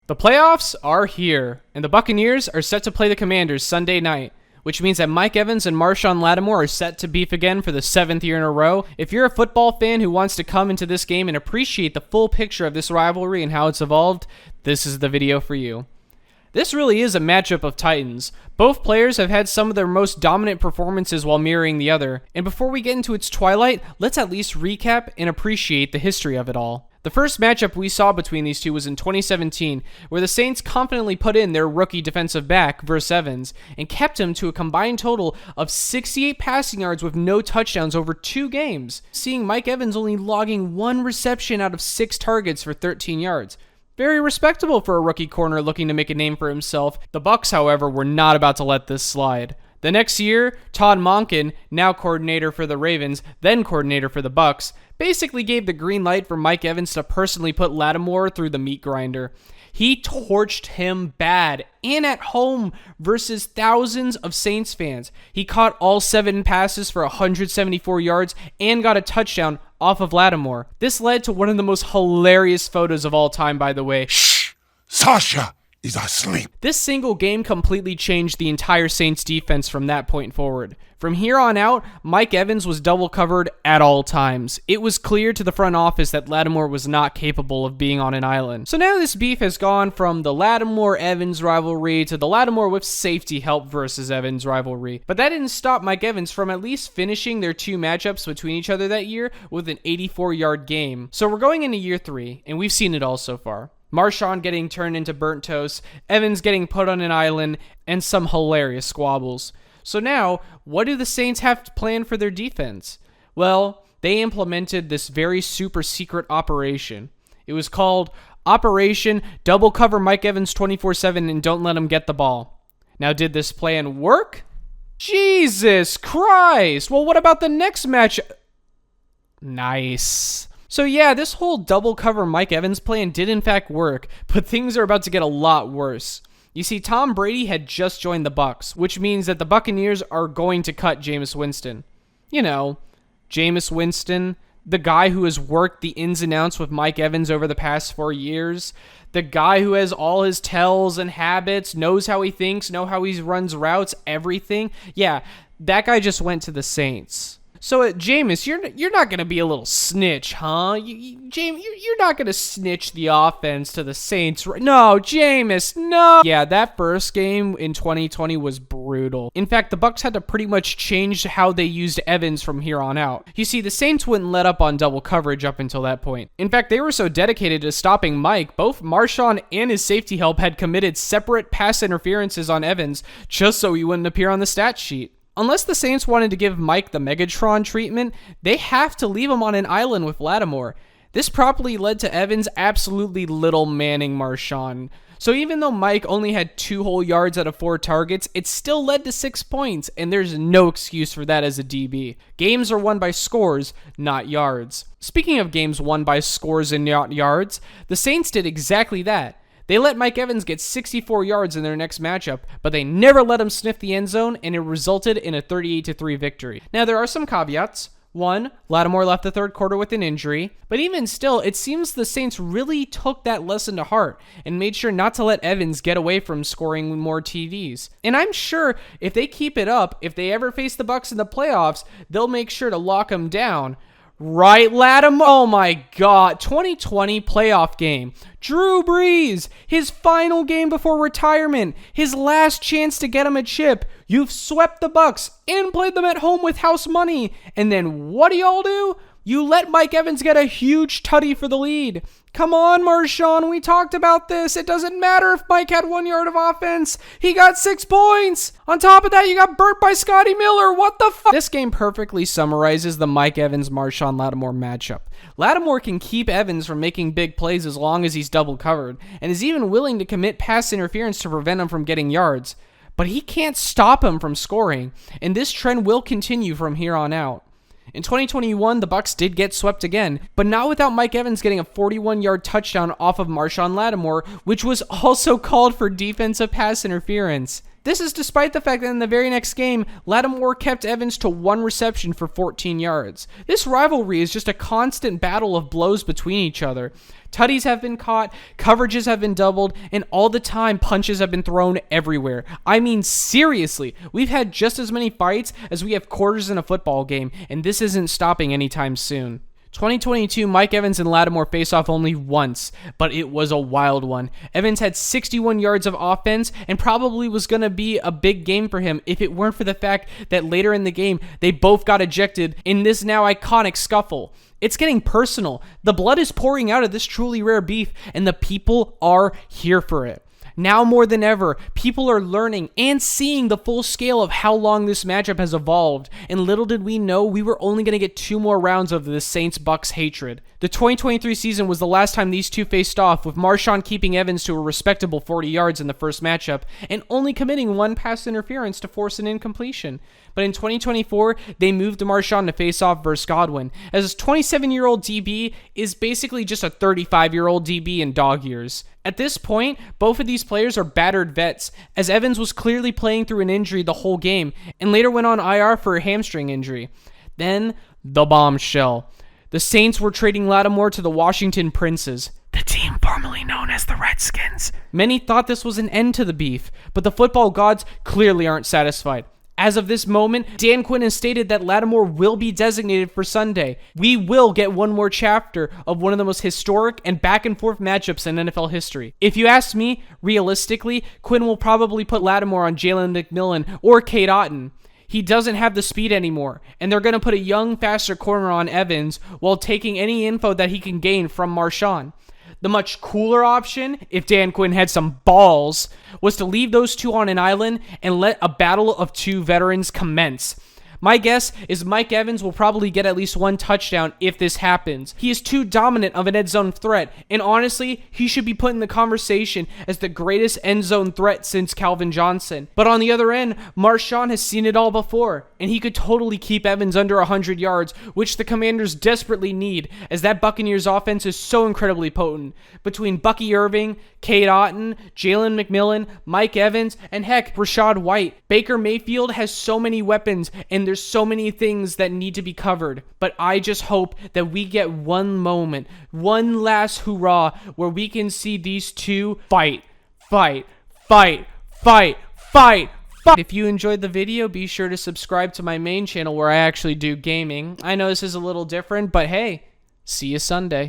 The playoffs are here, and the Buccaneers are set to play the Commanders Sunday night, which means that Mike Evans and Marshon Lattimore are set to beef again for the 7th year in a row. If you're a football fan who wants to come into this game and appreciate the full picture of this rivalry and how it's evolved, this is the video for you. This really is a matchup of titans. Both players have had some of their most dominant performances while mirroring the other, and before we get into its twilight, let's at least recap and appreciate the history of it all. The first matchup we saw between these two was in 2017, where the Saints confidently put in their rookie defensive back versus Evans and kept him to a combined total of 68 passing yards with no touchdowns over 2 games, seeing Mike Evans only logging 1 reception out of 6 targets for 13 yards. Very respectable for a rookie corner looking to make a name for himself. The Bucs, however, were not about to let this slide. The next year, Todd Monken, now coordinator for the Ravens, then coordinator for the Bucs, basically gave the green light for Mike Evans to personally put Lattimore through the meat grinder. He torched him bad and at home versus thousands of Saints fans. He caught all 7 passes for 174 yards and got a touchdown off of Lattimore. This led to one of the most hilarious photos of all time, by the way. Shh! Sasha is asleep. This single game completely changed the entire Saints defense from that point forward. From here on out, Mike Evans was double covered at all times. It was clear to the front office that Lattimore was not capable of being on an island. So now this beef has gone from the Lattimore-Evans rivalry to the Lattimore with safety help versus Evans rivalry. But that didn't stop Mike Evans from at least finishing their 2 matchups between each other that year with an 84-yard game. So we're going into year 3, and we've seen it all so far. Marshon getting turned into burnt toast, Evans getting put on an island, and some hilarious squabbles. So now, what do the Saints have planned for their defense? Well, they implemented this very super secret operation. It was called Operation Double Cover Mike Evans 24/7 and Don't Let Him Get the Ball. Now, did this plan work? Jesus Christ! Well, what about the next match? Nice. So yeah, this whole double cover Mike Evans plan did in fact work, but things are about to get a lot worse. You see, Tom Brady had just joined the Bucs, which means that the Buccaneers are going to cut Jameis Winston. You know, Jameis Winston, the guy who has worked the ins and outs with Mike Evans over the past 4 years, the guy who has all his tells and habits, knows how he thinks, knows how he runs routes, everything. Yeah, that guy just went to the Saints. So, Jameis, you're not going to be a little snitch, huh? Jameis, you're not going to snitch the offense to the Saints. No, Jameis, no. Yeah, that first game in 2020 was brutal. In fact, the Bucs had to pretty much change how they used Evans from here on out. You see, the Saints wouldn't let up on double coverage up until that point. In fact, they were so dedicated to stopping Mike, both Marshon and his safety help had committed separate pass interferences on Evans just so he wouldn't appear on the stat sheet. Unless the Saints wanted to give Mike the Megatron treatment, they have to leave him on an island with Lattimore. This probably led to Evans absolutely little manning Marshon. So even though Mike only had 2 whole yards out of 4 targets, it still led to 6 points, and there's no excuse for that as a DB. Games are won by scores, not yards. Speaking of games won by scores and not yards, the Saints did exactly that. They let Mike Evans get 64 yards in their next matchup, but they never let him sniff the end zone, and it resulted in a 38-3 victory. Now, there are some caveats. 1, Lattimore left the third quarter with an injury, but even still, it seems the Saints really took that lesson to heart and made sure not to let Evans get away from scoring more TDs. And I'm sure if they keep it up, if they ever face the Bucs in the playoffs, they'll make sure to lock him down. Right, Lattimore? Oh my God, 2020 playoff game. Drew Brees, his final game before retirement, his last chance to get him a chip. You've swept the Bucs and played them at home with house money. And then what do y'all do? You let Mike Evans get a huge tutty for the lead. Come on, Marshon, we talked about this. It doesn't matter if Mike had 1 yard of offense. He got 6 points. On top of that, you got burnt by Scotty Miller. What the fuck? This game perfectly summarizes the Mike Evans-Marshon Lattimore matchup. Lattimore can keep Evans from making big plays as long as he's double covered, and is even willing to commit pass interference to prevent him from getting yards. But he can't stop him from scoring, and this trend will continue from here on out. In 2021, the Bucs did get swept again, but not without Mike Evans getting a 41-yard touchdown off of Marshon Lattimore, which was also called for defensive pass interference. This is despite the fact that in the very next game, Lattimore kept Evans to 1 reception for 14 yards. This rivalry is just a constant battle of blows between each other. Tutties have been caught, coverages have been doubled, and all the time punches have been thrown everywhere. I mean, seriously, we've had just as many fights as we have quarters in a football game, and this isn't stopping anytime soon. 2022, Mike Evans and Lattimore face off only once, but it was a wild one. Evans had 61 yards of offense and probably was going to be a big game for him if it weren't for the fact that later in the game, they both got ejected in this now iconic scuffle. It's getting personal. The blood is pouring out of this truly rare beef, and the people are here for it. Now more than ever, people are learning and seeing the full scale of how long this matchup has evolved, and little did we know we were only going to get 2 more rounds of the Saints-Bucs hatred. The 2023 season was the last time these two faced off, with Marshon keeping Evans to a respectable 40 yards in the first matchup, and only committing 1 pass interference to force an incompletion. But in 2024, they moved to Marshon to face off versus Godwin, as his 27-year-old DB is basically just a 35-year-old DB in dog years. At this point, both of these players are battered vets, as Evans was clearly playing through an injury the whole game, and later went on IR for a hamstring injury. Then, the bombshell. The Saints were trading Lattimore to the Washington Princes, the team formerly known as the Redskins. Many thought this was an end to the beef, but the football gods clearly aren't satisfied. As of this moment, Dan Quinn has stated that Lattimore will be designated for Sunday. We will get one more chapter of one of the most historic and back-and-forth matchups in NFL history. If you ask me, realistically, Quinn will probably put Lattimore on Jalen McMillan or Cade Otton. He doesn't have the speed anymore, and they're going to put a young, faster corner on Evans while taking any info that he can gain from Marshon. The much cooler option, if Dan Quinn had some balls, was to leave those two on an island and let a battle of 2 veterans commence. My guess is Mike Evans will probably get at least 1 touchdown if this happens. He is too dominant of an end zone threat, and honestly, he should be put in the conversation as the greatest end zone threat since Calvin Johnson. But on the other end, Marshon has seen it all before, and he could totally keep Evans under 100 yards, which the Commanders desperately need, as that Buccaneers offense is so incredibly potent. Between Bucky Irving, Cade Otton, Jalen McMillan, Mike Evans, and heck, Rachaad White, Baker Mayfield has so many weapons, and there's so many things that need to be covered, but I just hope that we get one moment, one last hurrah, where we can see these two fight. If you enjoyed the video, be sure to subscribe to my main channel where I actually do gaming. I know this is a little different, but hey, see you Sunday.